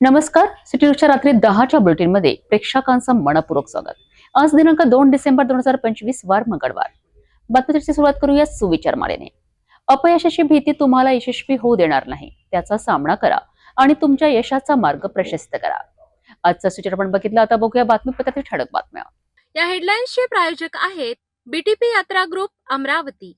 नमस्कार. सिटी न्यूजच्या रात्री 10च्या बुलेटिनमध्ये प्रेक्षकांचं मनपूर्वक स्वागत. आज दिनांक 2 डिसेंबर 2025 वार मंगळवार. बातमीची सुरुवात करूया सुविचार मालेने. अपयशाची भीती तुम्हाला यशस्वी होऊ देणार नाही. त्याचा सामना करा आणि तुमच्या यशाचा मार्ग प्रशस्त करा. आजचा सुविचार आपण बघितला. आता बघूया बातमीपत्रातील ठळक बातम्या. या हेडलाईन्सचे प्रायोजक आहेत बीटीपी यात्रा ग्रुप अमरावती.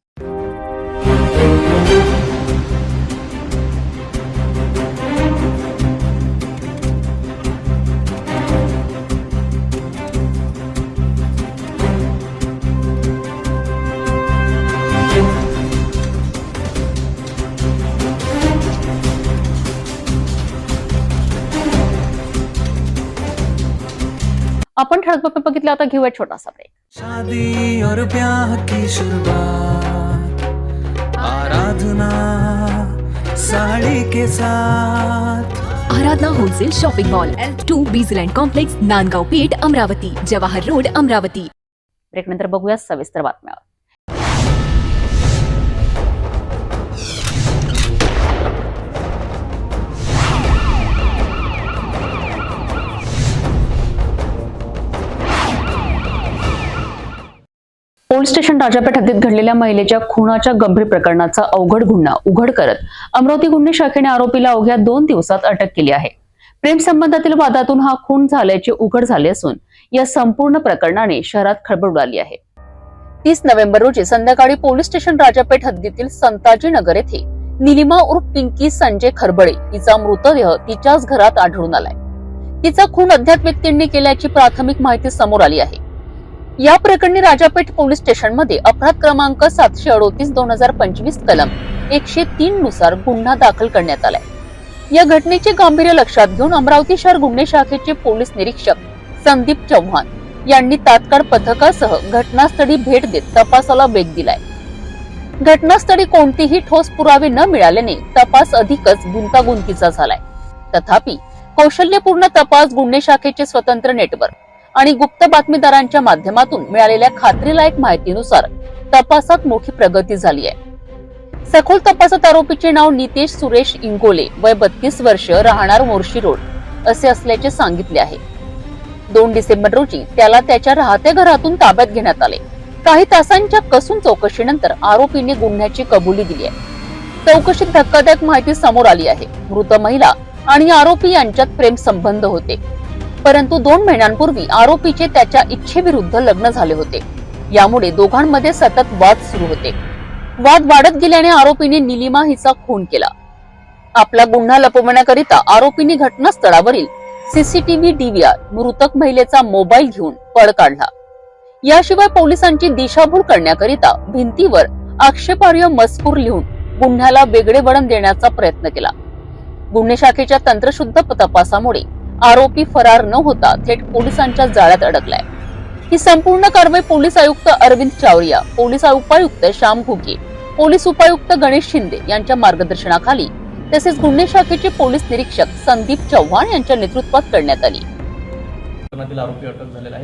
आपण ठळक बातम्या बघितल्या. आता घेऊया छोटासा ब्रेक. शादी और ब्याह की शुरुआत आराधना साड़ी के साथ. Aradhana wholesale shopping mall L2 Bijland complex, Nandgaon Peth, Amravati, Jawahar road, Amravati. Break नंतर बघूया सविस्तर बातम्या. पोलीस स्टेशन राजापेठ हद्दीत घडलेल्या महिलेच्या खुनाच्या गंभीर प्रकरणाचा अवघड गुन्हा उघड करत अमरावती गुन्हे शाखेने आरोपीला अवघ्या 2 दिवसात अटक केली आहे. प्रेम संबंधातील वादातून हा खून झाल्याचे उघड झाले असून या संपूर्ण प्रकरणाने शहरात खळबळ उडाली आहे. 30 नोव्हेंबर रोजी संध्याकाळी पोलीस स्टेशन राजापेठ हद्दीतील संताजी नगर येथे निलिमा उर्फ पिंकी संजय खरबळे हिचा मृतदेह तिच्याच घरात आढळून आलाय. तिचा खून अज्ञात व्यक्तींनी केल्याची प्राथमिक माहिती समोर आली आहे. या प्रकरणी राजापेठ पोलीस स्टेशनमध्ये अपराध क्रमांक 738/2025 कलम 103 नुसार गुन्हा दाखल करण्यात आलाय. या घटनेचे गांभीर्य लक्षात घेऊन अमरावती शहर गुन्हे शाखेचे पोलीस निरीक्षक संदीप चव्हाण यांनी तात्काळ पथकासह घटनास्थळी भेट देत तपासाला वेग दिलाय. घटनास्थळी कोणतीही ठोस पुरावे न मिळाल्याने तपास अधिकच गुंतागुंतीचा झालाय. तथापि कौशल्यपूर्ण तपास, गुन्हे शाखेचे स्वतंत्र नेटवर्क आणि गुप्त बातमीदारांच्या माध्यमातून मिळालेल्या खात्रीलायक माहितीनुसार तपासात मोठी प्रगती झाली आहे. सखोल तपासात आरोपीचे नाव नितेश सुरेश इंगोले, वय 32 वर्ष, राहणार मोर्शी रोड असे असल्याचे सांगितले आहे. 2 डिसेंबर रोजी त्याला त्याच्या राहत्या घरातून ताब्यात घेण्यात आले. काही तासांच्या कसून चौकशीनंतर आरोपीने गुन्ह्याची कबुली दिली आहे. चौकशीत धक्कादायक माहिती समोर आली आहे. मृत महिला आणि आरोपी यांच्यात प्रेम संबंध होते, परंतु 2 महिन्यांपूर्वी आरोपीचे त्याच्या इच्छेविरुद्ध लग्न झाले होते. यामुळे दोघांमध्ये सतत वाद सुरू होते. वाद वाढत गेल्याने आरोपीने निलिमा हिचा खून केला. आपला गुन्हा लपवण्याकरिता आरोपीने घटनास्थळावरील सीसीटीव्ही DVR, मृतक महिलेचा मोबाईल घेऊन पळ काढला. याशिवाय पोलिसांची दिशाभूल करण्याकरिता भिंतीवर आक्षेपार्ह मजकूर लिहून गुन्ह्याला वेगळे वळण देण्याचा प्रयत्न केला. गुन्हे शाखेच्या तंत्रशुद्ध तपासामुळे आरोपी फरार न होता थेट पोलिसांच्या जाळ्यात अडकलाय. ही संपूर्ण कारवाई पोलीस आयुक्त अरविंद चावरिया, पोलीस उपायुक्त श्याम घुगे, पोलीस उपायुक्त गणेश शिंदे यांच्या मार्गदर्शनाखाली तसेच गुन्हे शाखेचे पोलीस निरीक्षक संदीप चव्हाण यांच्या नेतृत्वात करण्यात आली.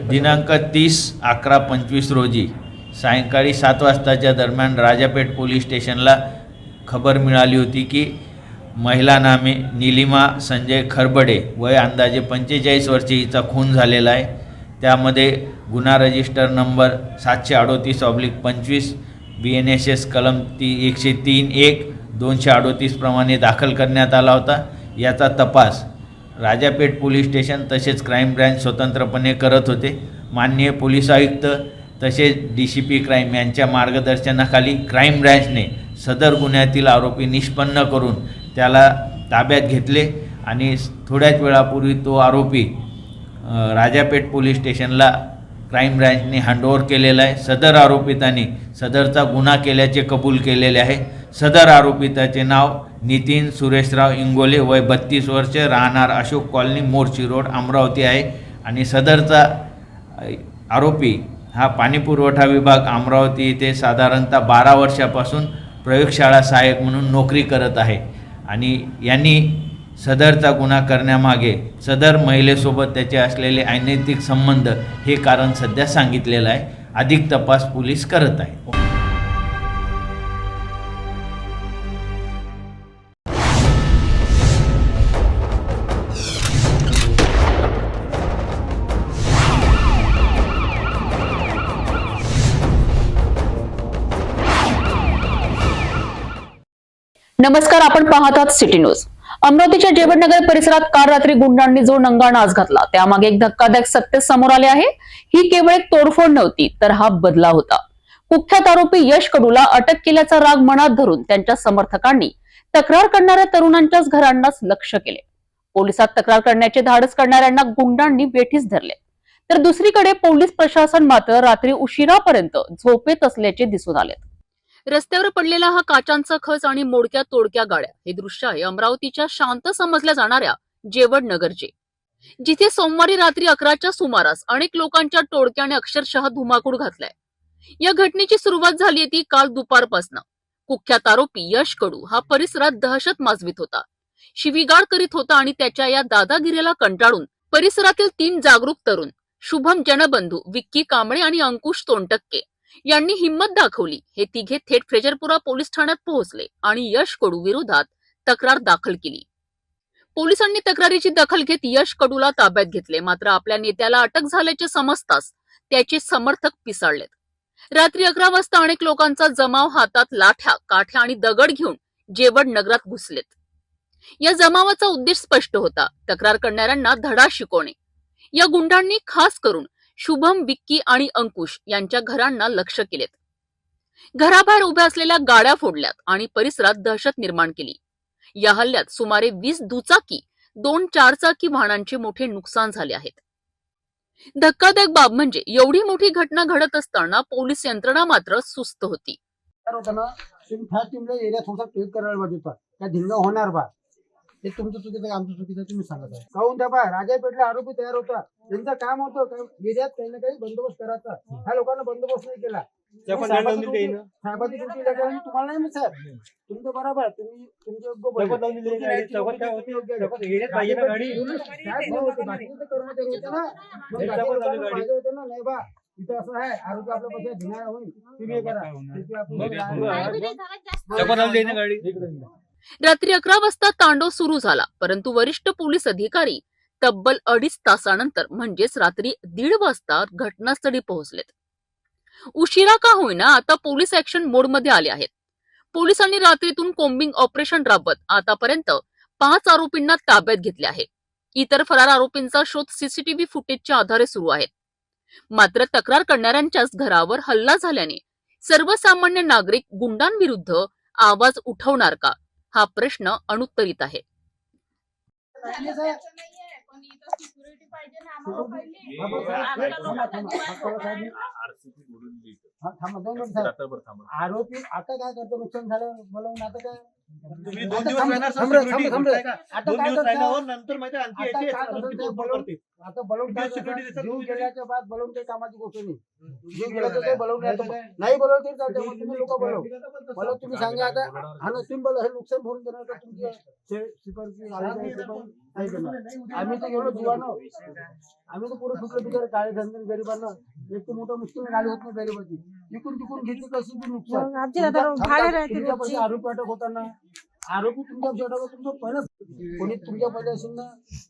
दिनांक 30/11/25 रोजी सायंकाळी 7 वाजताच्या दरम्यान राजापेठ पोलीस स्टेशनला खबर मिळाली होती की महिला नामे निलिमा संजय खरबडे, वय अंदाजे 45 वर्षे, हिचा खून झालेला आहे. त्यामध्ये गुन्हा रजिस्टर नंबर 738/25 BNSS कलम 103(1) प्रमाणे दाखल करण्यात आला होता. याचा तपास राजापेठ पोलीस स्टेशन तसेच क्राईम ब्रँच स्वतंत्रपणे करत होते. माननीय पोलीस आयुक्त तसेच DCP क्राईम यांच्या मार्गदर्शनाखाली क्राईम ब्रँचने सदर गुन्ह्यातील आरोपी निष्पन्न करून त्याला ताब्यात घेतले आणि थोड्याच वेळापूर्वी तो आरोपी राजापेठ पोलीस स्टेशनला क्राईम ब्रँचने हँडओव्हर केलेला आहे. सदर आरोपितांनी सदरचा गुन्हा केल्याचे कबूल केलेले आहे. सदर आरोपिताचे नाव नितीन सुरेशराव इंगोले, वय 32 वर्ष, राहणार अशोक कॉलनी, मोर्शी रोड, अमरावती आहे. आणि सदरचा आरोपी हा पाणीपुरवठा विभाग अमरावती येथे साधारणतः 12 वर्षापासून प्रयोगशाळा सहाय्यक म्हणून नोकरी करत आहे. आणि यांनी सदरचा गुन्हा करण्यामागे सदर महिलेसोबत त्याचे असलेले अनैतिक संबंध हे कारण सध्या सांगितलेलं आहे. अधिक तपास पोलीस करत आहे. नमस्कार, आपण पाहत आहात सिटी न्यूज. अमरावतीच्या जेवणनगर परिसरात काल रात्री गुंडांनी जो नंगा नाच घातला त्यामागे एक धक्कादायक सत्य समोर आले आहे. ही केवळ एक तोडफोड नव्हती, तर हा बदला होता. कुख्यात आरोपी यश कडूला अटक केल्याचा राग मनात धरून त्यांच्या समर्थकांनी तक्रार करणाऱ्या तरुणांच्याच घरांनाच लक्ष केले. पोलिसात तक्रार करण्याचे धाडस करणाऱ्यांना गुंडांनी वेठीस धरले. तर दुसरीकडे पोलीस प्रशासन मात्र रात्री उशिरापर्यंत झोपेत असल्याचे दिसून आले. रस्त्यावर पडलेला हा काचांचा खच आणि मोडक्या तोडक्या गाड्या हे दृश्य आहे अमरावतीच्या शांत समजल्या जाणाऱ्या जेवणनगरचे, जिथे सोमवारी रात्री 11च्या सुमारास अनेक लोकांच्या टोळक्याने अक्षरशः धुमाकूळ घातलाय. या घटनेची सुरुवात झाली ती काल दुपारपासून. कुख्यात आरोपी यश कडू हा परिसरात दहशत माजवित होता, शिवीगाळ करीत होता आणि त्याच्या या दादागिरीला कंटाळून परिसरातील 3 जागरूक तरुण शुभम जनबंधू, विक्की कांबळे आणि अंकुश तोंडटक्के यांनी हिंमत दाखवली. हे तिघे थेट फ्रेजरपुरा पोलीस ठाण्यात पोहोचले आणि यश कडू विरोधात तक्रार दाखल केली. पोलिसांनी तक्रारीची दखल घेत यश कडूला ताब्यात घेतले. मात्र आपल्या नेत्याला अटक झाल्याचे समजताच त्याचे समर्थक पिसाळलेत. रात्री 11 वाजता अनेक लोकांचा जमाव हातात लाठ्या, काठ्या आणि दगड घेऊन जेवणनगरात घुसलेत. या जमावाचा उद्देश स्पष्ट होता, तक्रार करणाऱ्यांना धडा शिकवणे. या गुंडांनी खास करून शुभम, विक्की आणि अंकुश यांच्या घरांना लक्ष केलेत. घराबाहेर उभ्या असलेल्या गाड्या फोडल्यात आणि परिसरात दहशत निर्माण केली. या हल्ल्यात सुमारे 20 दुचाकी, 2 चारचाकी वाहनांचे मोठे नुकसान झाले आहेत. धक्कादायक बाब म्हणजे एवढी मोठी घटना घडत असताना पोलीस यंत्रणा मात्र सुस्त होती. होता ना, तुम्ही फास्ट टीमला एरिया थोडा ट्रेक करायला पाहिजे होता. काय धिंगा होणार बा, हे तुमचं चुकीचं आमचं चुकीचं तुम्ही सांगत आहे. काहून त्या बा राजापेठला आरोपी तयार होता, त्यांचं काम होतं एरियात काही ना काही बंदोबस्त करायचा. ह्या लोकांना बंदोबस्त नाही केला. साहेबाची ड्युटी लागली तुम्हाला नाही साहेब, तुमचं बरोबर, तुम्ही तुमचे नाही बा. इथं असं आहे, आरोपी आपल्या पैसे धिंगाणा होईल, तुम्ही हे करा. रात्री 11 वाजता तांडव सुरू झाला, परंतु वरिष्ठ पोलीस अधिकारी तब्बल 2.5 तासानंतर म्हणजेच रात्री 1:30 वाजता घटनास्थळी पोहोचलेत. उशिरा का होईना आता पोलीस ऍक्शन मोडमध्ये आले आहेत. पोलिसांनी रात्रीतून कोम्बिंग ऑपरेशन राबवत आतापर्यंत 5 आरोपींना ताब्यात घेतले आहे. इतर फरार आरोपींचा शोध सीसीटीव्ही फुटेजच्या आधारे सुरू आहे. मात्र तक्रार करणाऱ्यांच्याच घरावर हल्ला झाल्याने सर्वसामान्य नागरिक गुंडांविरुद्ध आवाज उठवणार का, हा प्रश्न अनुत्तरित आहे. आरोपी आता काय करतो, नुकसान झालं बोलवून आता काय आता बोलवून जीव गेल्याच्या बाद बोलवून काही कामाची गोष्ट नाही. जीव गेला तर बोलवून नाही बोलवते तुम्ही लोक बोलव तुम्ही सांगा आता हा ना, तुम्ही बोला हे नुकसान भरून देणार का तुमच्या आम्ही तर गेलो जीवानो, आम्ही तर पुढे सुटलो बिचारे काळे धंदे गरिबांना. एक तर मोठं मुश्किल गाडी होत नाही गरिबाची, इकून तिकून घेतली कशी बी नुकसान. तुमच्या आरोपी अटक होताना आरोपी तुमच्या अटक तुमचं पहिलं कोणी तुमच्या पहिले असेल ना,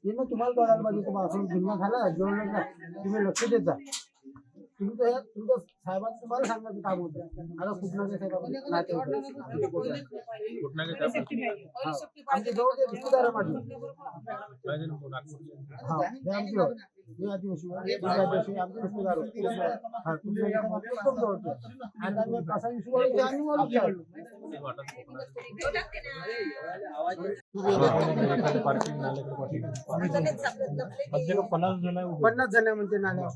हे तुम्हाला कळायला पाहिजे तुम्हाला असं गुन्हा झाला जेवण तुम्ही लक्ष देत जा. तुमचं तुमच्या साहेबांचं तुम्हाला सांगायचं काम होतं. आता कुठनाच्या साहेब आमच्या जवळ ते रिश्तेदार आहे माझे. हा हे आमची हे आदिवासी आमचे रिश्तेदार हा एकदम जवळचे. आणि आम्ही कसा विषय आम्ही 50 जण म्हणते नाल्या.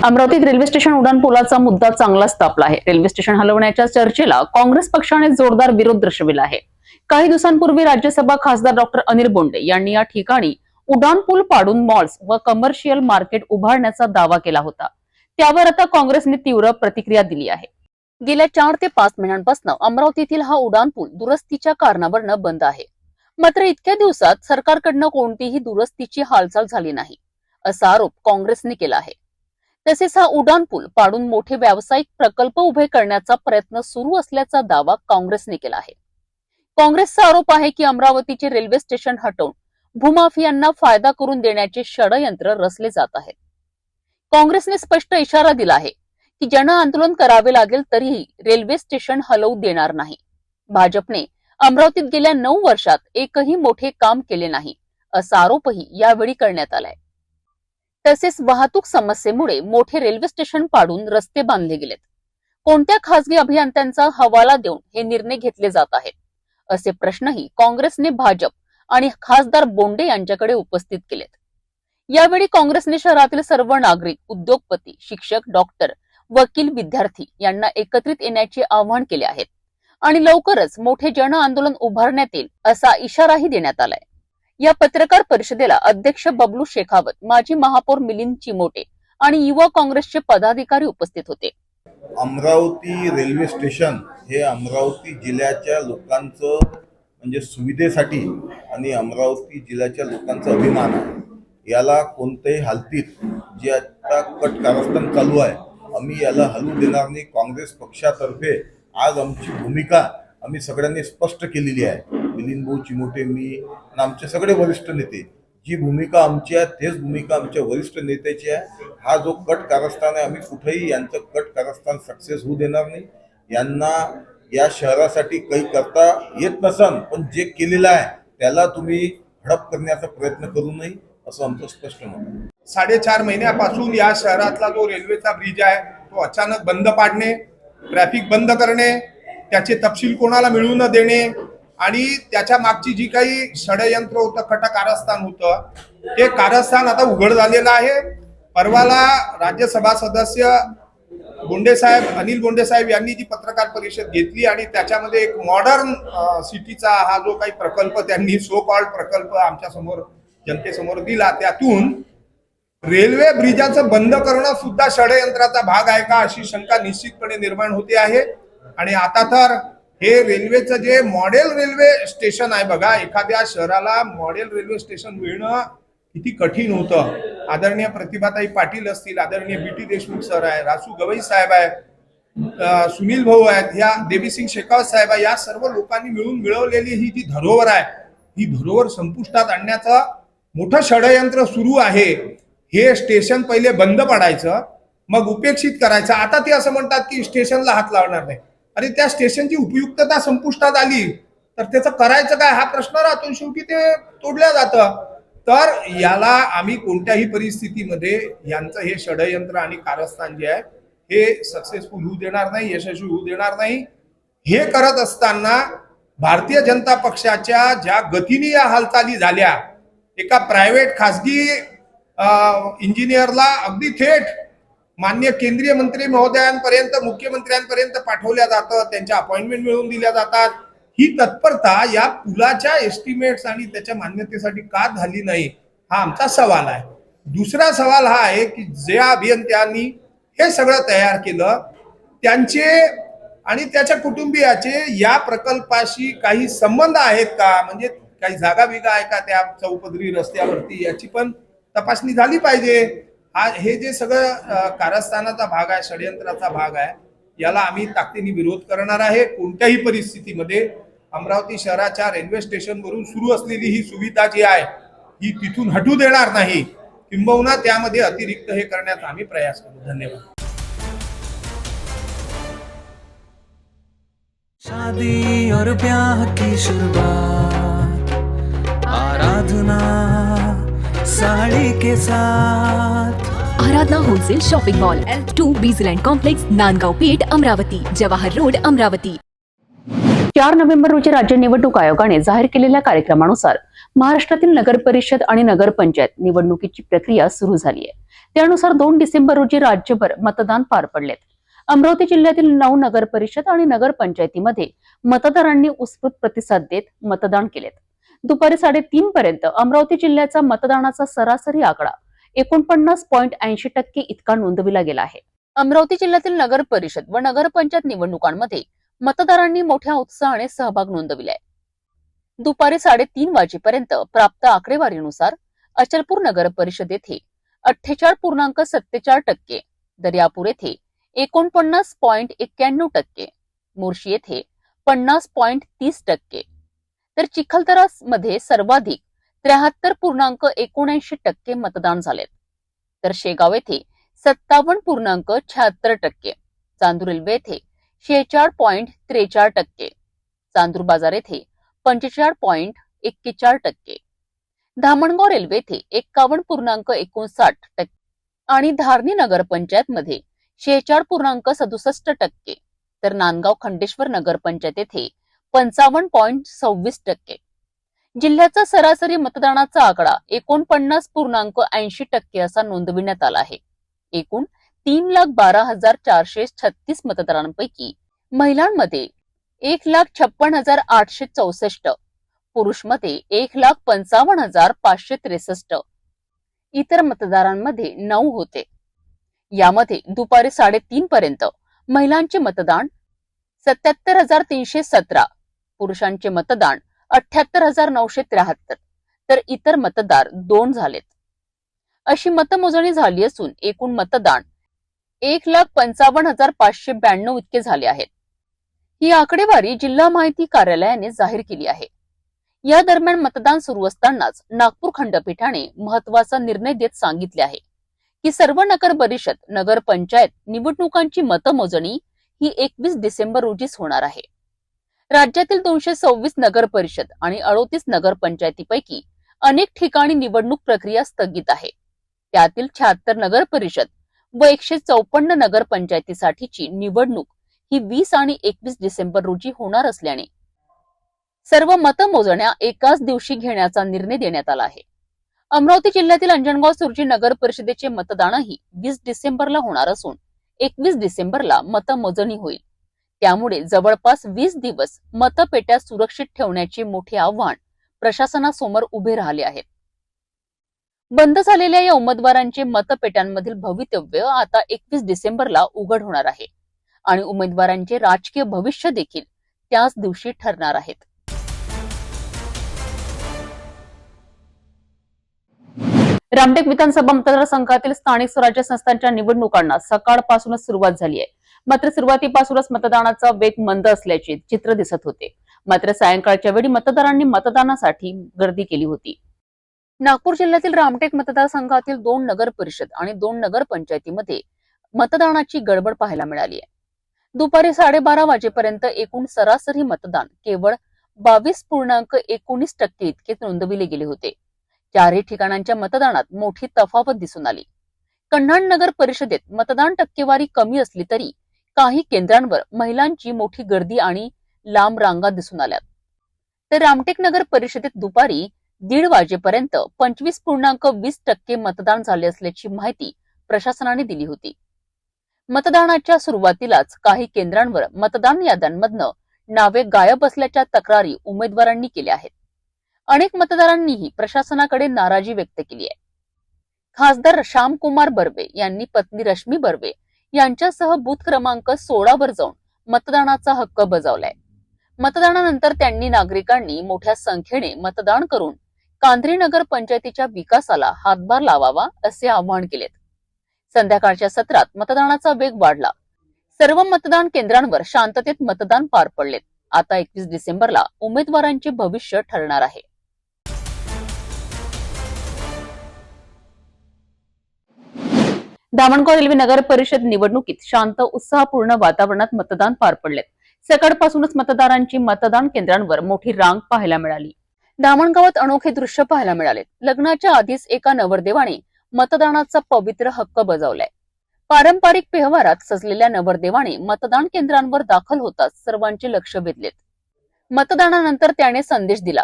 अमरावतीत रेल्वे स्टेशन उड्डाणपुलाचा मुद्दा चांगलाच तापला आहे. रेल्वे स्टेशन हलवण्याच्या चर्चेला काँग्रेस पक्षाने जोरदार विरोध दर्शविला आहे. काही दिवसांपूर्वी राज्यसभा खासदार डॉक्टर अनिल बोंडे यांनी या ठिकाणी उड्डाणपूल पाडून मॉल्स व कमर्शियल मार्केट उभारण्याचा दावा केला होता. त्यावर आता काँग्रेसने तीव्र प्रतिक्रिया दिली आहे. गेल्या 4 ते 5 महिन्यांपासून अमरावतीतील हा उड्डाणपूल दुरुस्तीच्या कारणावरून बंद आहे. मात्र इतक्या दिवसात सरकारकडनं कोणतीही दुरुस्तीची हालचाल झाली नाही, असा आरोप काँग्रेसने केला आहे. तसेच हा उड्डाणपूल पाडून मोठे व्यावसायिक प्रकल्प उभे करण्याचा प्रयत्न सुरू असल्याचा दावा काँग्रेसने केला आहे. काँग्रेसचा आरोप आहे की अमरावतीचे रेल्वे स्टेशन हटवून भूमाफियांना फायदा करून देण्याचे षडयंत्र रचले जात आहेत. काँग्रेसने स्पष्ट इशारा दिला आहे की जन आंदोलन करावे लागेल तरीही रेल्वे स्टेशन हलवू देणार नाही. भाजपने अमरावतीत गेल्या 9 वर्षात एकही मोठे काम केले नाही असा आरोपही यावेळी करण्यात आलाय. तसेच वाहतूक समस्येमुळे मोठे रेल्वे स्टेशन पाडून रस्ते बांधले गेलेत. कोणत्या खासगी अभियंत्यांचा हवाला देऊन हे निर्णय घेतले जात आहेत असे प्रश्नही काँग्रेसने भाजप आणि खासदार बोंडे यांच्याकडे उपस्थित केलेत. यावेळी काँग्रेसने शहरातील सर्व नागरिक, उद्योगपती, शिक्षक, डॉक्टर, वकील, विद्यार्थी यांना एकत्रित येण्याचे आवाहन केले आहेत आणि लवकरच मोठे जन आंदोलन उभारण्यात येईल असा इशाराही देण्यात आलाय. या पत्रकार परिषदेला अध्यक्ष बबलू शेखावत, माजी महापौर मिलिंद चिमोटे आणि युवा काँग्रेसचे पदाधिकारी उपस्थित होते. अमरावती रेल्वे स्टेशन हे अमरावती जिल्ह्याच्या लोकांचं म्हणजे सुविधेसाठी आणि अमरावती जिल्ह्याच्या लोकांचा अभिमान आहे. याला कोणत्याही हालतीत जे आता कट कारस्थान चालू आहे आम्ही याला हलवू देणार नाही. काँग्रेस पक्षातर्फे आज आमची भूमिका आम्ही सगळ्यांनी स्पष्ट केलेली आहे. मिलिंद भाऊ चिमोटे, मी आणि आमचे सगळे वरिष्ठ नेते, जी भूमिका आमची आहे तेच भूमिका आमच्या वरिष्ठ नेत्याची आहे. हा जो कट कारस्थान आहे आम्ही कुठेही यांचं कट कारस्थान सक्सेस होऊ देणार नाही. यांना या शहरासाठी काही करता येत नसन पण जे केलेलं आहे त्याला तुम्ही हडप करण्याचा प्रयत्न करू नये असं आमचं स्पष्ट मत आहे. 4.5 महिन्यापासून या शहरातला जो रेल्वेचा ब्रिज आहे तो अचानक बंद पाडणे, ट्रॅफिक बंद करणे, त्याचे तपशील कोणाला मिळू न देणे आणि त्याच्या मागची जी काही षडयंत्र होतं, कट कारस्थान होतं, ते कारस्थान आता उघड झालेलं आहे. परवाला राज्यसभा सदस्य बोंडे साहेब, अनिल बोंडे साहेब यांनी जी पत्रकार परिषद घेतली आणि त्याच्यामध्ये एक मॉडर्न सिटीचा हा जो काही प्रकल्प त्यांनी सो कॉल्ड प्रकल्प आमच्या समोर जनतेसमोर दिला, त्यातून रेल्वे ब्रिजाचं बंद करणं सुद्धा षडयंत्राचा भाग आहे का अशी शंका निश्चितपणे निर्माण होते आहे. आणि आता तर हे रेल्वेचं जे मॉडेल रेल्वे स्टेशन आहे बघा, एखाद्या शहराला मॉडेल रेल्वे स्टेशन मिळणं किती कठीण होतं. आदरणीय प्रतिभाताई पाटील असतील, आदरणीय BT देशमुख सर आहे, रासू गवई साहेब आहे, सुनील भाऊ आहेत, या देवीसिंग शेखावत साहेब आहे, या सर्व लोकांनी मिळून मिळवलेली ही जी धरोहर आहे ही धरोहर संपुष्टात आणण्याचं मोठं षडयंत्र सुरू आहे. हे स्टेशन पहिले बंद पाडायचं, मग उपेक्षित करायचं. आता ते असं म्हणतात की स्टेशनला हात लावणार नाही. अरे त्या स्टेशनची उपयुक्तता संपुष्टात आली तर त्याचं करायचं काय हा प्रश्न राहतो. शेवटी ते तोडलं जातं. तर याला आम्ही कोणत्याही परिस्थितीमध्ये यांचं हे षडयंत्र आणि कारस्थान जे आहे हे सक्सेसफुल होऊ देणार नाही, यशस्वी होऊ देणार नाही. हे करत असताना भारतीय जनता पक्षाच्या ज्या गतीने या हालचाली झाल्या, एका प्रायव्हेट खासगी इंजिनियरला अगदी थेट माननीय केंद्रीय मंत्री महोदयांपर्यंत, मुख्यमंत्र्यांपर्यंत पाठवल्या जातं, त्यांच्या अपॉइंटमेंट मिळवून दिल्या जातात. ही तत्परता या पुलाच्या एस्टिमेट्स आणि त्याच्या मान्यतेसाठी का झाली नाही हा आमचा सवाल आहे. दुसरा सवाल हा आहे की ज्या अभियंत्यांनी हे सगळं तयार केलं त्यांचे आणि त्याच्या कुटुंबियाचे या प्रकल्पाशी काही संबंध आहेत का, म्हणजे काही जागा बिगा आहे का त्या चौपदरी रस्त्यावरती, याची पण तपासणी झाली पाहिजे. हे जे सगळं कारस्थानाचा भाग आहे, षडयंत्राचा भाग आहे, याला आम्ही ताकदीने विरोध करणार आहे. कोणत्याही परिस्थितीमध्ये अमरावती शहराच्या रेल्वे स्टेशनवरून सुरू असलेली ही सुविधा जी आहे ही तिथून हटू देणार नाही. किंबहुना त्यामध्ये अतिरिक्त हे करण्याचा आम्ही प्रयास करू. धन्यवाद. शादी और ब्याह की शुरुआत आराधना साड़ी के साथ. Aradhana wholesale shopping mall, L2 Bijland complex, Nandgaon Peth, Amravati, Jawahar road, Amravati. 4 November रोजी राज्य निवडणूक आयोगाने जाहीर केलेल्या कार्यक्रमानुसार महाराष्ट्रातील नगर परिषद आणि नगरपंचायत निवडणुकीची प्रक्रिया सुरू झाली आहे. त्यानुसार 2 डिसेंबर रोजी राज्यभर मतदान पार पडलेत. अमरावती जिल्ह्यातील 9 नगर परिषद आणि नगरपंचायतीमध्ये मतदारांनी उत्स्फूर्त प्रतिसाद देत मतदान केलेत. दुपारी 3:30 पर्यंत अमरावती जिल्ह्याचा मतदानाचा सरासरी आकडा 49.80% इतका नोंदविला गेला आहे. अमरावती जिल्ह्यातील नगर परिषद व नगरपंचायत निवडणुकांमध्ये मतदारांनी मोठ्या उत्साहाने सहभाग नोंदविलाय. दुपारी 3:30 वाजेपर्यंत प्राप्त आकडेवारीनुसार अचलपूर नगर परिषद येथे 48.77%, दर्यापूर येथे 49.91%, मोर्शी येथे 50.30%, तर चिखलदरा मध्ये सर्वाधिक 73.79% मतदान झालेत. तर शेगाव येथे 57.76%, चांदूर रेल्वे येथे 46.43%, चांदूर बाजार येथे 45.41%, धामणगाव रेल्वे येथे 51.59% आणि धारणी नगरपंचायत मध्ये 46.67%, तर नांदगाव खंडेश्वर नगरपंचायत येथे 55.26%. जिल्ह्याचा सरासरी मतदानाचा आकडा 49.80% असा नोंदविण्यात आला आहे. एकूण 3,12,436 मतदारांपैकी महिलांमध्ये 1,56,864, पुरुषमध्ये 1,55,563, इतर मतदारांमध्ये 9 होते. यामध्ये दुपारी 3:30 पर्यंत महिलांचे मतदान 77,317, पुरुषांचे मतदान 78,973, तर इतर मतदार 2 झालेत. अशी मतमोजणी झाली असून एकूण मतदान 1,55,592 इतके झाले आहेत. ही आकडेवारी जिल्हा माहिती कार्यालयाने जाहीर केली आहे. या दरम्यान मतदान सुरू असतानाच नागपूर खंडपीठाने महत्वाचा निर्णय देत सांगितले आहे की सर्व नगर परिषद, नगर पंचायत निवडणुकांची मतमोजणी ही 21 डिसेंबर रोजीच होणार आहे. राज्यातील 226 नगर परिषद आणि 38 नगर पंचायतीपैकी अनेक ठिकाणी निवडणूक प्रक्रिया स्थगित आहे. त्यातील 76 नगर परिषद व 154 नगर पंचायतीसाठीची निवडणूक ही 20 आणि 21 डिसेंबर रोजी होणार असल्याने सर्व मतमोजण्या एकाच दिवशी घेण्याचा निर्णय देण्यात आला आहे. अमरावती जिल्ह्यातील अंजनगाव सुर्जी नगर परिषदेचे मतदानही 20 डिसेंबरला होणार असून 21 डिसेंबरला मतमोजणी होईल. त्यामुळे जवळपास 20 दिवस मतपेट्या सुरक्षित ठेवण्याचे मोठे आव्हान प्रशासनासमोर उभे राहिले आहेत. बंद झालेल्या या उमेदवारांचे मतपेट्यांमधील भवितव्य आता 21 डिसेंबरला उघड होणार आहे आणि उमेदवारांचे राजकीय भविष्य देखील त्याच दिवशी ठरणार आहेत. रामटेक विधानसभा मतदारसंघातील स्थानिक स्वराज्य संस्थांच्या निवडणुकांना सकाळपासूनच सुरुवात झाली आहे. मात्र सुरुवातीपासूनच मतदानाचा वेग मंद असल्याचे चित्र दिसत होते. मात्र सायंकाळच्या वेळी मतदारांनी मतदानासाठी गर्दी केली होती. नागपूर जिल्ह्यातील रामटेक मतदारसंघातील 2 नगर परिषद आणि 2 नगर पंचायतीमध्ये मतदानाची गडबड पाहायला मिळाली आहे. दुपारी 12:30 वाजेपर्यंत एकूण सरासरी मतदान केवळ 22.19% इतके नोंदविले गेले होते. 4 ठिकाणांच्या मतदानात मोठी तफावत दिसून आली. कन्हाड नगर परिषदेत मतदान टक्केवारी कमी असली तरी काही केंद्रांवर महिलांची मोठी गर्दी आणि लांब रांगा दिसून आल्या. तर रामटेक नगर परिषदेत दुपारी 1:30 वाजेपर्यंत 25.20% मतदान झाले असल्याची माहिती प्रशासनाने दिली होती. मतदानाच्या सुरुवातीलाच काही केंद्रांवर मतदान याद्यांमधनं नावे गायब असल्याच्या तक्रारी उमेदवारांनी केल्या आहेत. अनेक मतदारांनीही प्रशासनाकडे नाराजी व्यक्त केली आहे. खासदार श्यामकुमार बर्वे यांनी पत्नी रश्मी बर्वे यांच्यासह बूथ क्रमांक 16 वर जाऊन मतदानाचा हक्क बजावलाय. मतदानानंतर त्यांनी नागरिकांनी मोठ्या संख्येने मतदान करून कांद्री नगर पंचायतीच्या विकासाला हातभार लावावा असे आवाहन केलेत. संध्याकाळच्या सत्रात मतदानाचा वेग वाढला. सर्व मतदान केंद्रांवर शांततेत मतदान पार पडलेत. आता 21 डिसेंबरला उमेदवारांचे भविष्य ठरणार आहे. धामणगाव रेल्वे नगर परिषद निवडणुकीत शांत उत्साहपूर्ण वातावरणात मतदान पार पडलेत. सकाळपासूनच मतदारांची मतदान केंद्रांवर मोठी रांग पाहायला मिळाली. धामणगावात अनोखे दृश्य पाहायला मिळाले. लग्नाच्या आधीच एका नवरदेवाने मतदानाचा पवित्र हक्क बजावलाय. पारंपरिक व्यवहारात सजलेल्या नवरदेवाने मतदान केंद्रांवर दाखल होताच सर्वांचे लक्ष वेधलेत. मतदानानंतर त्याने संदेश दिला,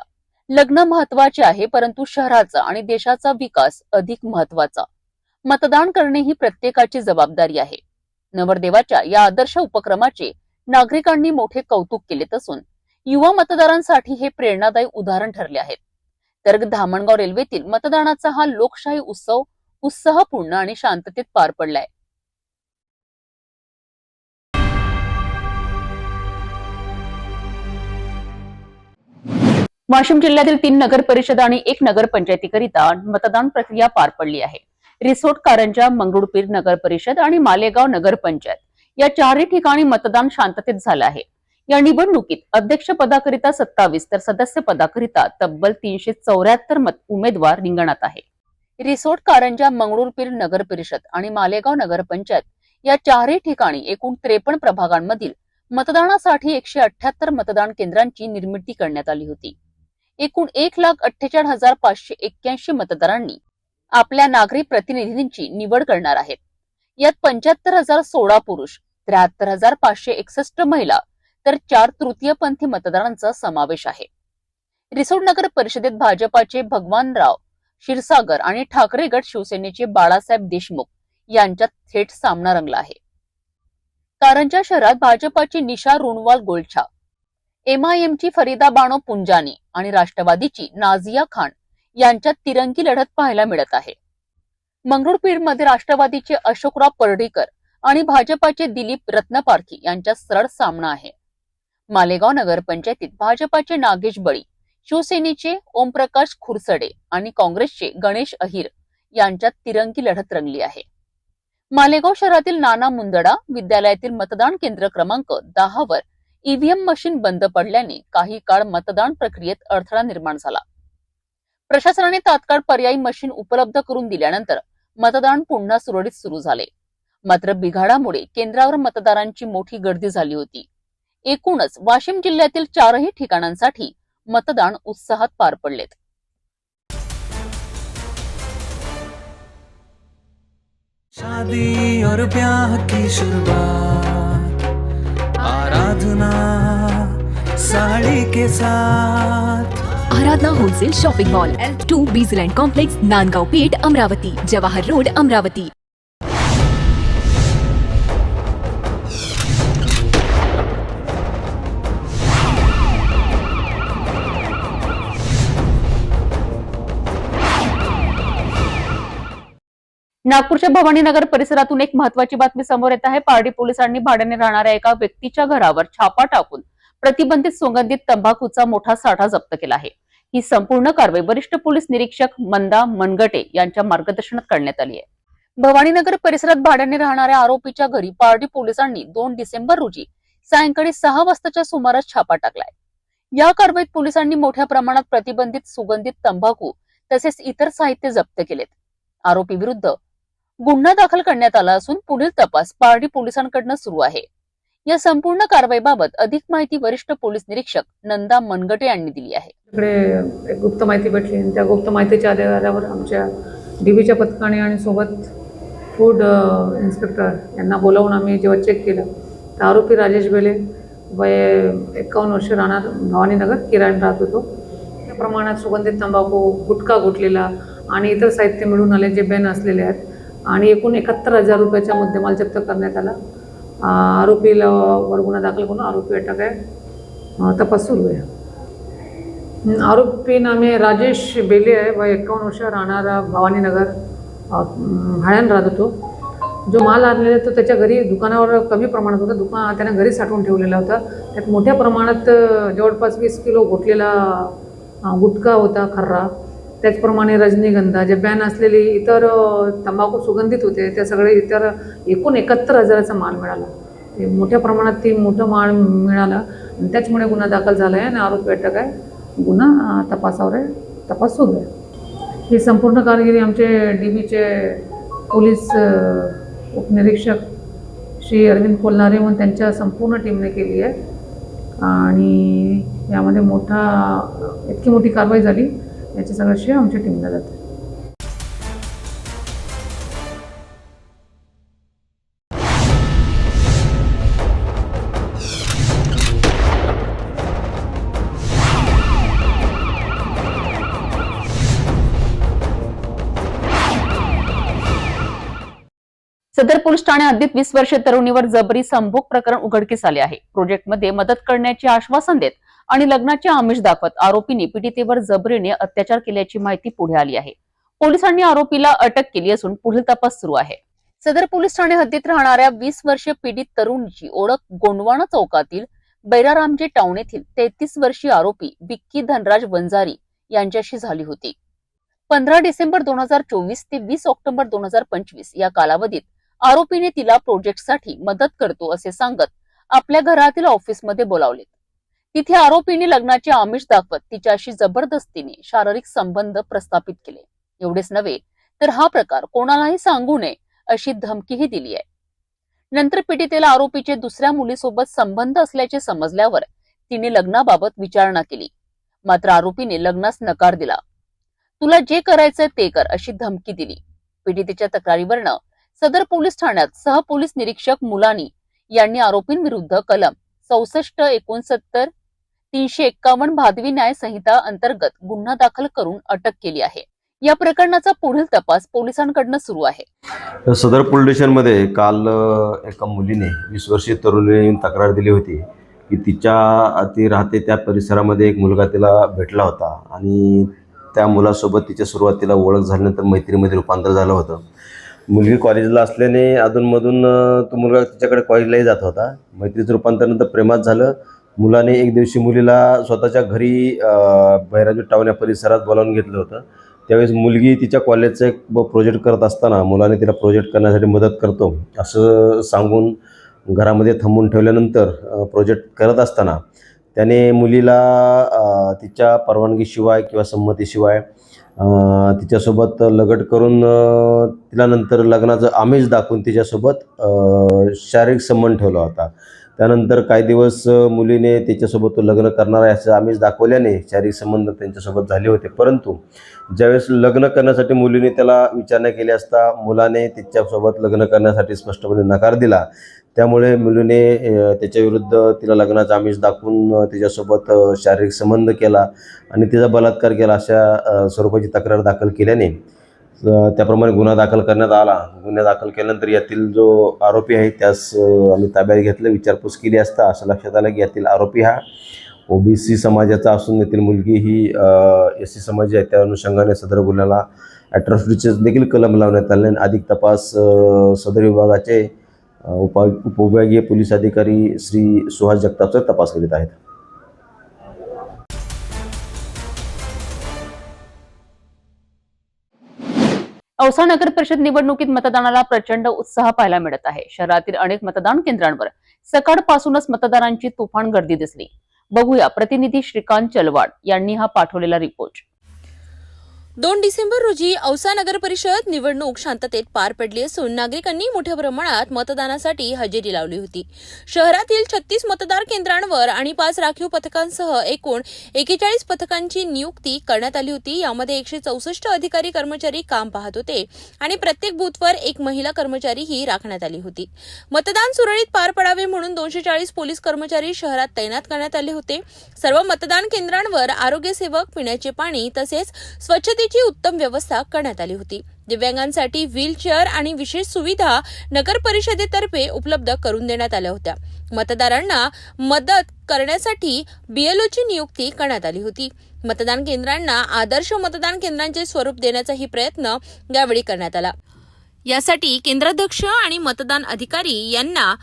लग्न महत्वाचे आहे, परंतु शहराचा आणि देशाचा विकास अधिक महत्वाचा. मतदान करणे ही प्रत्येकाची जबाबदारी आहे. नवरदेवाच्या या आदर्श उपक्रमाचे नागरिकांनी मोठे कौतुक केलेत असून युवा मतदारांसाठी हे प्रेरणादायी उदाहरण ठरले आहेत. तर धामणगाव रेल्वेतील मतदानाचा हा लोकशाही उत्सव उत्साहपूर्ण आणि शांततेत पार पडलाय. वाशिम जिल्ह्यातील 3 नगर परिषद आणि 1 नगर पंचायतीकरिता मतदान प्रक्रिया पार पडली आहे. रिसोड, कारंजा, मंगरुळपीर नगर परिषद आणि मालेगाव नगर पंचायत या 4 ठिकाणी मतदान शांततेत झालं आहे. या निवडणुकीत अध्यक्ष पदाकरिता 27 तर सदस्य पदाकरिता तब्बल 374 उमेदवार रिंगणात आहे. रिसोड, कारंजा, मंगरुळपीर नगर परिषद आणि मालेगाव नगरपंचायत या चारही ठिकाणी एकूण 53 प्रभागांमधील मतदानासाठी 178 मतदान केंद्रांची निर्मिती करण्यात आली होती. एकूण 1,48,581 मतदारांनी आपल्या नागरी प्रतिनिधींची निवड करणार आहेत. यात 75,016 पुरुष, 73,561 महिला तर 4 तृतीयपंथी मतदारांचा समावेश आहे. रिसोड नगर परिषदेत भाजपाचे भगवानराव क्षीरसागर आणि ठाकरे गट शिवसेनेचे बाळासाहेब देशमुख यांच्यात थेट सामना रंगला आहे. कारंजा शहरात भाजपाची निशा रुणवाल गोलछा, MIMची फरीदा बानो पुंजानी आणि राष्ट्रवादीची नाझिया खान यांच्यात तिरंगी लढत पाहायला मिळत आहे. मंगरुळपीरमध्ये राष्ट्रवादीचे अशोकराव परडीकर आणि भाजपाचे दिलीप रत्नपारखी यांच्यात सरळ सामना आहे. मालेगाव नगरपंचायतीत भाजपाचे नागेश बळी, शिवसेनेचे ओमप्रकाश खुरसडे आणि काँग्रेसचे गणेश अहिर यांच्यात तिरंगी लढत रंगली आहे. मालेगाव शहरातील नाना मुंदडा विद्यालयातील मतदान केंद्र क्रमांक 10 वर EVM मशीन बंद पडल्याने काही काळ मतदान प्रक्रियेत अडथळा निर्माण झाला. प्रशासनाने तात्काळ पर्यायी मशीन उपलब्ध करून दिल्यानंतर मतदान पुन्हा सुरळीत सुरू झाले. मात्र बिघाडामुळे केंद्रावर मतदारांची मोठी गर्दी झाली होती. एकूणच वाशिम जिल्ह्यातील 4ही ठिकाणांसाठी मतदान उत्साहात पार पडलेत. शादी और ब्याह की शुरुआत, आराधना साड़ी के साथ। Aradhana wholesale shopping mall L2 Bijland complex Nandgaon Peth Amravati Jawahar road Amravati. नागपूरच्या भवानीनगर परिसरातून एक महत्वाची बातमी समोर येत आहे. पारडी पोलिसांनी भाड्याने राहणाऱ्या एका व्यक्तीच्या घरावर छापा टाकून प्रतिबंधित सुगंधित तंबाखूचा मोठा साठा जप्त केला आहे. ही संपूर्ण कारवाई वरिष्ठ पोलीस निरीक्षक मंदा मनगटे यांच्या मार्गदर्शनात करण्यात आली आहे. भवानीनगर परिसरात भाड्याने राहणाऱ्या आरोपीच्या घरी पारडी पोलिसांनी 2 डिसेंबर रोजी सायंकाळी 6 वाजताच्या सुमारास छापा टाकलाय. या कारवाईत पोलिसांनी मोठ्या प्रमाणात प्रतिबंधित सुगंधित तंबाखू तसेच इतर साहित्य जप्त केलेत. आरोपी विरुद्ध गुन्हा दाखल करण्यात आला असून पुढील तपास पारडी पोलिसांकडून सुरू आहे. या संपूर्ण कारवाईबाबत अधिक माहिती वरिष्ठ पोलीस निरीक्षक नंदा मनगटे यांनी दिली आहे. एक गुप्त माहिती भेटली आणि त्या गुप्त माहितीच्या आधारावर आमच्या DBच्या पथकाने आणि सोबत फूड इन्स्पेक्टर यांना बोलावून आम्ही जेव्हा चेक केलं तर आरोपी राजेश बेले वय 51 वर्ष राहणार भवानीनगर किराण राहत होतो. त्या प्रमाणात सुगंधित तंबाखू, गुटखा गुटलेला आणि इतर साहित्य मिळून आले जे बॅन असलेले आहेत आणि एकूण 71,000 रुपयाचा मुद्देमाल जप्त करण्यात आला. आरोपीला वर गुन्हा दाखल करून आरोपी अटक आहे. तपास सुरू आहे. आरोपी नामे राजेश बेले आहे, वय 51 वर्ष, राहणारा भवानीनगर, भाड्यानं राहत होतो. जो माल आणलेला तो त्याच्या घरी दुकानावर कमी प्रमाणात होता. त्याने घरी साठवून ठेवलेला होता. त्यात मोठ्या प्रमाणात जवळपास 20 किलो घोटलेला गुटखा होता, खर्रा. त्याचप्रमाणे रजनीगंधा, जे बॅन असलेली इतर तंबाखू सुगंधित होते ते सगळे इतर एकूण 71,000चा माल मिळाला. ते मोठ्या प्रमाणात मोठं माल मिळाला आणि त्याचमुळे गुन्हा दाखल झाला आहे आणि आरोपी अटक आहे. गुन्हा तपासावर आहे, तपास सुरू आहे. ही संपूर्ण कामगिरी आमचे DBचे पोलीस उपनिरीक्षक श्री अरविंद कोल्हारे म्हणून त्यांच्या संपूर्ण टीमने केली आहे आणि यामध्ये इतकी मोठी कारवाई झाली याचे सगळं श्रेय आमच्या टीमला जातं. सदर पोलीस ठाणे हद्दीत 20 वर्षीय तरुणीवर जबरी संभोग प्रकरण उघडकीस आले आहे. प्रोजेक्टमध्ये मदत करण्याचे आश्वासन देत आणि लग्नाचे आमिष दाखवत आरोपीने पीडितेवर जबरीने अत्याचार केल्याची माहिती पुढे आली आहे. पोलिसांनी आरोपीला अटक केली असून पुढील तपास सुरू आहे. सदर पोलीस ठाणे हद्दीत राहणाऱ्या 20 वर्षीय पीडित तरुणीची ओळख गोंडवाना चौकातील बैरारामजे टाउन येथील 33 वर्षीय आरोपी विक्की धनराज वंजारी यांच्याशी झाली होती. 15 डिसेंबर 2024 ते 20 ऑक्टोबर 2025 या कालावधीत आरोपीने तिला प्रोजेक्टसाठी मदत करतो असे सांगत आपल्या घरातील ऑफिसमध्ये बोलावले. तिथे आरोपीने लग्नाचे आमिष दाखवत तिच्याशी जबरदस्तीने शारीरिक संबंध प्रस्थापित केले. एवढेच नव्हे तर हा प्रकार कोणालाही सांगू नये अशी धमकीही दिली आहे. नंतर पीडितेला आरोपीचे दुसऱ्या मुलीसोबत संबंध असल्याचे समजल्यावर तिने लग्नाबाबत विचारणा केली. मात्र आरोपीने लग्नास नकार दिला. तुला जे करायचंय ते कर अशी धमकी दिली. पीडितेच्या तक्रारीवरनं सदर पोलीस ठाण्यात सहपोलीस निरीक्षक मुलानी यांनी आरोपींविरुद्ध कलम 64, 69, 351 भादवी न्याय संहिता अंतर्गत गुन्हा दाखल करून अटक केली आहे. या प्रकरणाचा पुढील तपास पोलिसांकडून सुरू आहे. सदर पोलीस स्टेशनमध्ये काल एका मुलीने 20 वर्षीय तरुणीने तक्रार दिली होती की ती राहते त्या परिसरामध्ये एक मुलगा तिला भेटला होता आणि त्या मुलासोबत तिच्या सुरुवातीला ओळख झाल्यानंतर मैत्रीमध्ये रूपांतर झालं होतं. मुलगी कॉलेजला असल्याने अधूनमधून तो मुलगा तिच्याकडे कॉलेजलाही जात होता. मैत्रीचं रूपांतर नंतर प्रेमात झालं. मुलाने एक दिवशी मुलीला स्वतःच्या घरी बैराजू टाऊन या परिसरात बोलावून घेतलं होतं. त्यावेळेस मुलगी तिच्या कॉलेजचा एक प्रोजेक्ट करत असताना मुलाने तिला प्रोजेक्ट करण्यासाठी मदत करतो असं सांगून घरामध्ये थांबून ठेवल्यानंतर प्रोजेक्ट करत असताना त्याने मुलीला तिच्या परवानगीशिवाय किंवा संमतीशिवाय तिच्यासोबत लगट करून तिला नंतर लग्नाचं आमिष दाखवून तिच्यासोबत शारीरिक संबंध ठेवला होता. त्यानंतर काही दिवस मुलीने तिच्यासोबत तो लग्न करणार आहे असं आमिष दाखवल्याने शारीरिक संबंध त्यांच्यासोबत झाले होते. परंतु ज्यावेळेस लग्न करण्यासाठी मुलीने त्याला विचारणा केली असता मुलाने तिच्यासोबत लग्न करण्यासाठी स्पष्टपणे नकार दिला. त्यामुळे मुलीने त्याच्याविरुद्ध तिला लग्नाचा आमिष दाखवून तिच्यासोबत शारीरिक संबंध केला आणि तिचा बलात्कार केला अशा स्वरूपाची तक्रार दाखल केल्याने त्याप्रमाणे गुन्हा दाखल करण्यात आला. गुन्हा दाखल केल्यानंतर यातील जो आरोपी आहे त्यास आम्ही ताब्यात घेतलं. विचारपूस केली असता असं लक्षात आलं की यातील आरोपी हा ओबीसी समाजाचा असून यातील मुलगी ही एससी समाज आहे. त्या अनुषंगाने सदर गुन्ह्याला अॅट्रॉसिटीचे देखील कलम लावण्यात आले. अधिक तपास सदर विभागाचे उपविभागीय पोलीस अधिकारी श्री सुहास जगताप सर तपास करीत आहेत. औसा नगर परिषद निवडणुकीत मतदानाला प्रचंड उत्साह पाहायला मिळत आहे. शहरातील अनेक मतदान केंद्रांवर सकाळपासूनच मतदारांची तुफान गर्दी दिसली. बघूया प्रतिनिधी श्रीकांत चलवाड यांनी हा पाठवलेला रिपोर्ट. 2 डिसेंबर रोजी औसा नगर परिषद निवडणूक शांततेत पार पडली असून नागरिकांनी मोठ्या प्रमाणात मतदानासाठी हजेरी लावली होती. शहरातील 36 मतदार केंद्रांवर आणि 5 राखीव पथकांसह एकूण 41 पथकांची नियुक्ती करण्यात आली होती. यामध्ये 164 अधिकारी कर्मचारी काम पाहत होते आणि प्रत्येक बूथवर एक महिला कर्मचारीही राखण्यात आली होती. मतदान सुरळीत पार पडावे म्हणून 240 पोलीस कर्मचारी शहरात तैनात करण्यात आले होते. सर्व मतदान केंद्रांवर आरोग्य सेवक, पिण्याचे पाणी तसेच स्वच्छतेची उत्तम व्यवस्था करण्यात आली होती. दिव्यांगांसाठी व्हीलचेअर आणि विशेष सुविधा नगर परिषदेतर्फे उपलब्ध करून देण्यात आल्या होत्या. मतदारांना मदत करण्यासाठी बीएलओची नियुक्ती करण्यात आली होती. मतदान केंद्रांना आदर्श मतदान केंद्रांचे स्वरूप देण्याचाही प्रयत्न यावेळी करण्यात आला. यासाठी केंद्राध्यक्ष आणि मतदान अधिकारी यांना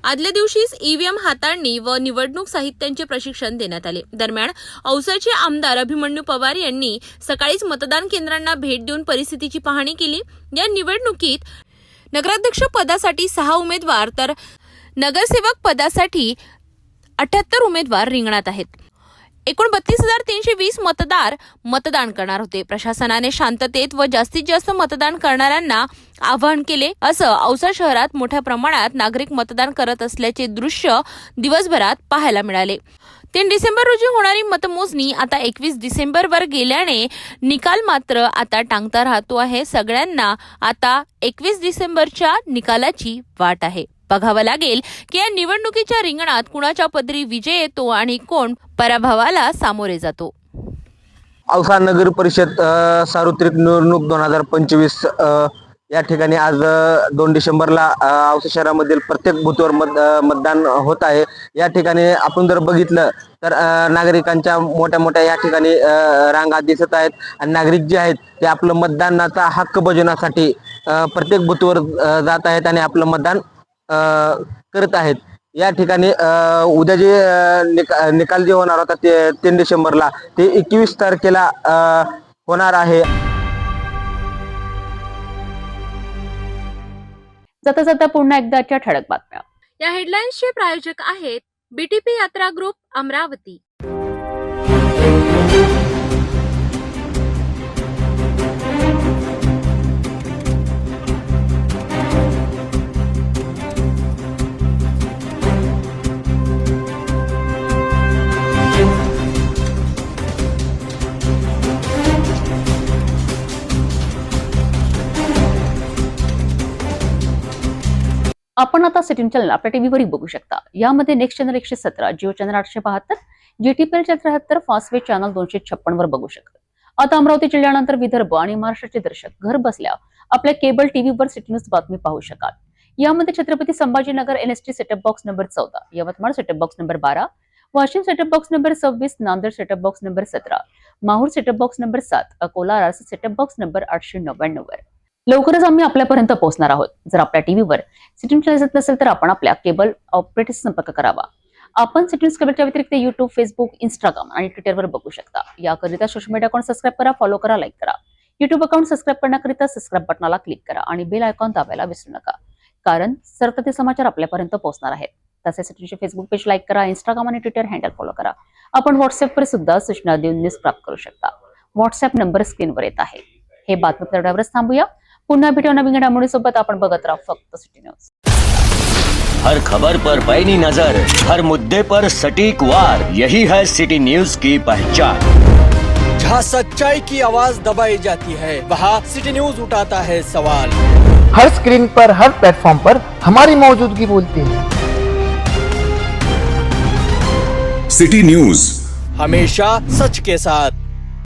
आदल्या दिवशीच ईव्हीएम हाताळणी व निवडणूक साहित्यांचे प्रशिक्षण देण्यात आले. दरम्यान औसाचे आमदार अभिमन्यू पवार यांनी सकाळीच मतदान केंद्रांना भेट देऊन परिस्थितीची पाहणी केली. या निवडणुकीत नगराध्यक्ष पदासाठी 6 उमेदवार तर नगरसेवक पदासाठी 78 उमेदवार रिंगणात आहेत. एकूण 32,320 मतदार मतदान करणार होते. प्रशासनाने शांततेत व जास्तीत जास्त मतदान करणाऱ्यांना आवाहन केले. असं औसा शहरात मोठ्या प्रमाणात नागरिक मतदान करत असल्याचे दृश्य दिवसभरात पाहायला मिळाले. 3 डिसेंबर रोजी होणारी मतमोजणी आता 21 डिसेंबरवर गेल्याने निकाल मात्र आता टांगता राहतो आहे. सगळ्यांना आता 21 डिसेंबरच्या निकालाची वाट आहे. बघावं लागेल की या निवडणुकीच्या रिंगणात कुणाच्या पदरी विजय येतो आणि कोण पराभवाला सामोरे जातो. औसा नगर परिषद सार्वत्रिक निवडणूक 2025 या ठिकाणी आज 2 डिसेंबरला औसा शहरामधील प्रत्येक बूथवर मतदान होत आहे. या ठिकाणी आपण जर बघितलं तर नागरिकांच्या मोठ्या मोठ्या या ठिकाणी रांगा दिसत आहेत आणि नागरिक जे आहेत ते आपलं मतदानाचा हक्क बजावण्यासाठी प्रत्येक बूथवर जात आहेत आणि आपलं मतदान करत आहेत. या ठिकाणी उद्या जे निकाल जे होणार होता ते 3 डिसेंबरला ते 21 तारखेला होणार आहे. जाता जाता पुन्हा एकदाच्या ठळक बातम्या. या हेडलाईन्सचे प्रायोजक आहेत BTP यात्रा ग्रुप अमरावती. आपण आता सिटी चॅनल आपल्या टीव्हीवरही बघू शकता. यामध्ये next channel 117, Jio channel 872, GTPL 73, Fastway channel 256 वर बघू शकता. आता अमरावती जिल्ह्यानंतर विदर्भ आणि महाराष्ट्राचे दर्शक घर बसल्या आपल्या केबल टीव्हीवर सिटी न्यूज बातमी पाहू शकाल. यामध्ये Chhatrapati Sambhajinagar NST setup box number 14, Yavatmal setup box number 12, Washim setup box number 26, Nanded setup box number 17, Mahur setup box number 7, Akola रास सेटअप बॉक्स नंबर 899 वर लवकरच आम्ही आपल्यापर्यंत पोहोचणार आहोत. जर आपल्या टीव्हीवर सिटी न्यूज दिसत नसेल तर आपण आपल्या केबल ऑपरेटरशी संपर्क करावा. आपण सिटी न्यूज केबलच्या व्यतिरिक्त YouTube, फेसबुक, इंस्टाग्राम आणि ट्विटरवर बघू शकता. याकरिता सोशल मीडिया अकाउंट सबस्क्राईब करा, फॉलो करा, लाईक करा. YouTube अकाउंट सबस्क्राईब करण्याकरिता सबस्क्राईब बटनाला क्लिक करा आणि बेल आयकॉन दाबायला विसरू नका, कारण सतत समाचार आपल्यापर्यंत पोहोचणार आहेत. तसेच सिटी न्यूजचे फेसबुक पेज लाईक करा, इंस्टाग्राम आणि ट्विटर हँडल फॉलो करा. आपण व्हॉट्सअपवर सुद्धा सूचना देऊन न्यूज प्राप्त करू शकता. व्हॉट्सअप नंबर स्क्रीनवर येत आहे. हे बातमी तेवढ्यावरच थांबूया. पुन्हा भेटू नवीन घडामोडीसोबत. आपण बघत राहा फक्त सिटी न्यूज. हर खबर पर पैनी नजर, हर मुद्दे पर सटीक वार, यही है सिटी न्यूज की पहचान. जहाँ सच्चाई की आवाज दबाई जाती है, वहाँ सिटी न्यूज उठाता है सवाल. हर स्क्रीन पर, हर प्लेटफॉर्म पर हमारी मौजूदगी बोलती है. सिटी न्यूज हमेशा सच के साथ.